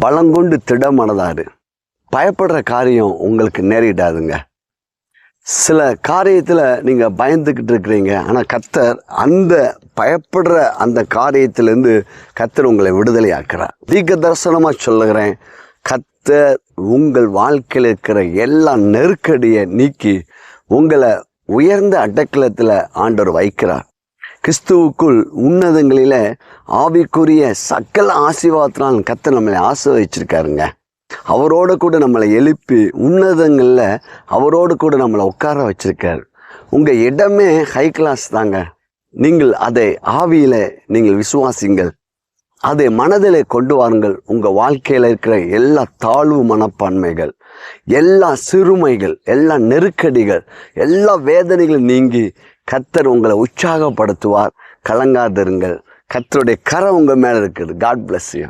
பலங்கொண்டு திடமனதாரு. பயப்படுற காரியம் உங்களுக்கு நேரிடாதுங்க. சில காரியத்தில் நீங்கள் பயந்துக்கிட்டு இருக்கிறீங்க, ஆனால் கர்த்தர் அந்த பயப்படுற அந்த காரியத்திலேருந்து கர்த்தர் உங்களை விடுதலை ஆக்குறார். தீர்க்க தரிசனமாக சொல்லுகிறேன், கர்த்தர் உங்கள் வாழ்க்கையில் இருக்கிற எல்லா நெருக்கடியை நீக்கி உங்களை உயர்ந்த அடக்கலத்தில் ஆண்டவர் வைக்கிறார். கிறிஸ்துவுக்குள் உன்னதங்களில் ஆவிக்குரிய சகல ஆசீர்வாதத்தினால் கர்த்தர் நம்மளை ஆசீர்வதிச்சிருக்காருங்க. அவரோடு கூட நம்மளை எழுப்பி உன்னதங்களில் அவரோடு கூட நம்மளை உட்கார வச்சிருக்கார். உங்கள் இடமே ஹை கிளாஸ் தாங்க. நீங்கள் அதை ஆவியில் நீங்கள் விசுவாசிங்கள், அதை மனதில் கொண்டு வாருங்கள். உங்கள் வாழ்க்கையில் இருக்கிற எல்லா தாழ்வு மனப்பான்மைகள், எல்லா சிறுமைகள், எல்லா நெருக்கடிகள், எல்லா வேதனைகளும் நீங்கி கர்த்தர் உங்களை உற்சாகப்படுத்துவார். கலங்காதிருங்கள். கர்த்தருடைய கரம் உங்கள் மேலே இருக்குது. God bless you.